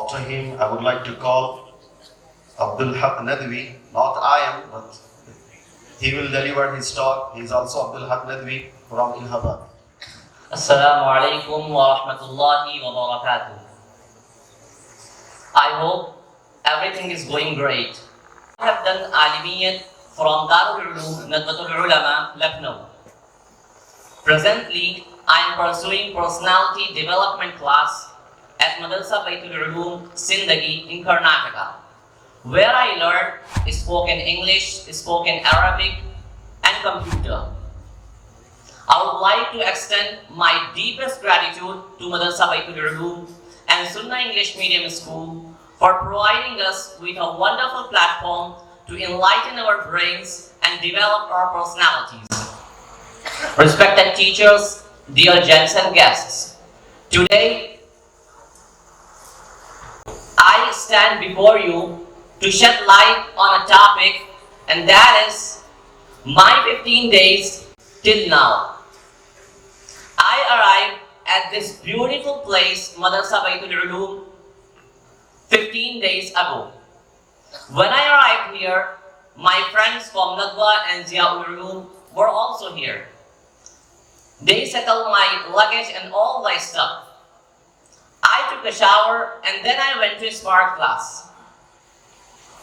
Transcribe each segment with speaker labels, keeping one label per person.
Speaker 1: After him, I would like to call Abdul Haq Nadwi. Not I am, but he will deliver his talk. He is also Abdul Haq Nadwi from Allahabad.
Speaker 2: Assalamu alaikum wa rahmatullahi wa barakatuh. I hope everything is going great. I have done Alimiyyat from Darul Uloom, Nadwatul Ulama, Lucknow. Presently, I am pursuing personality development class at Madarasa Baitul Uloom, Sindagi in Karnataka, where I learned spoken English, spoken Arabic, and computer. I would like to extend my deepest gratitude to Madarasa Baitul Uloom and Sunnah English Medium School for providing us with a wonderful platform to enlighten our brains and develop our personalities. Respected teachers, dear gents and guests, today I stand before you to shed light on a topic, and that is my 15 days till now. I arrived at this beautiful place, Madarasa Baitul Uloom, 15 days ago. When I arrived here, my friends from Nadwa and Ziaul Uloom were also here. They settled my luggage and all my stuff. I took a shower and then I went to smart class.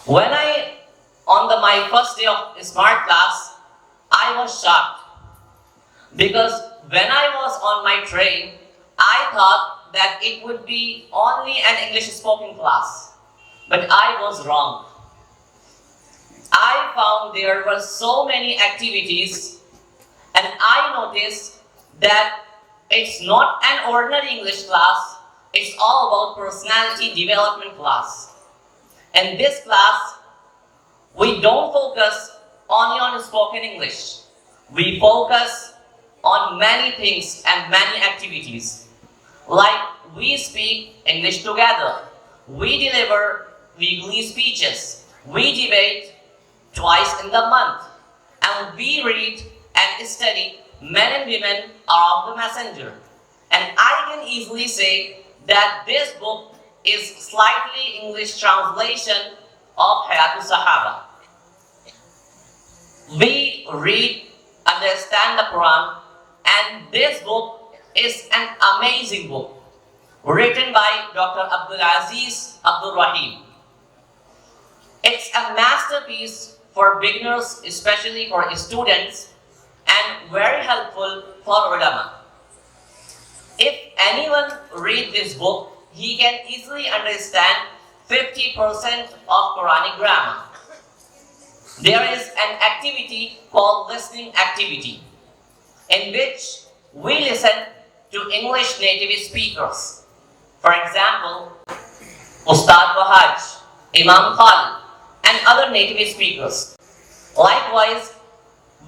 Speaker 2: On my first day of smart class, I was shocked because when I was on my train, I thought that it would be only an English spoken class, but I was wrong. I found there were so many activities, and I noticed that it's not an ordinary English class, it's all about personality development class. In this class, we don't focus only on spoken English. We focus on many things and many activities. Like we speak English together, we deliver weekly speeches, we debate twice in the month, and we read and study men and women are the messenger. And I can easily say that this book is slightly English translation of Hayatul Sahaba. We read, understand the Quran, and this book is an amazing book written by Dr. Abdul Aziz Abdul Rahim. It's a masterpiece for beginners, especially for students, and very helpful for ulama. If anyone read this book, he can easily understand 50% of Quranic grammar. There is an activity called listening activity, in which we listen to English native speakers. For example, Ustad Wahaj, Imam Khalid, and other native speakers. Likewise,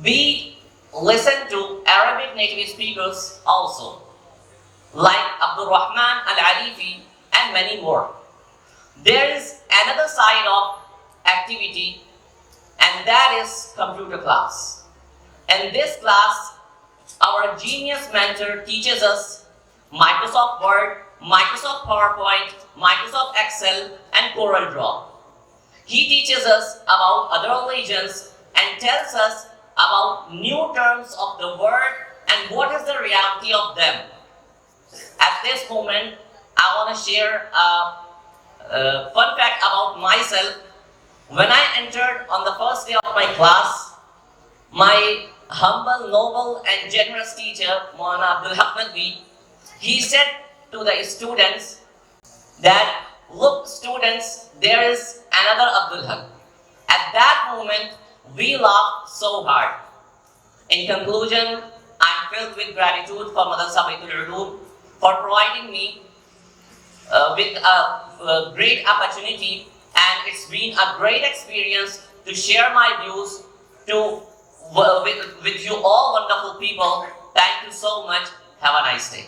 Speaker 2: we listen to Arabic native speakers also, like Abdul Rahman Al-Arifi and many more. There is another side of activity, and that is computer class. In this class, our genius mentor teaches us Microsoft Word, Microsoft PowerPoint, Microsoft Excel, and CorelDRAW. He teaches us about other religions and tells us about new terms of the word and what is the reality of them. At this moment, I want to share a fun fact about myself. When I entered on the first day of my class, my humble, noble, and generous teacher, Maulana Abdul Haq Nadwi, he said to the students that, "Look, students, there is another Abdul Haq." At that moment, we laughed so hard. In conclusion, I am filled with gratitude for Madarasa Baitul Uloom for providing me with a great opportunity, and it's been a great experience to share my views with you all wonderful people. Thank you so much. Have a nice day.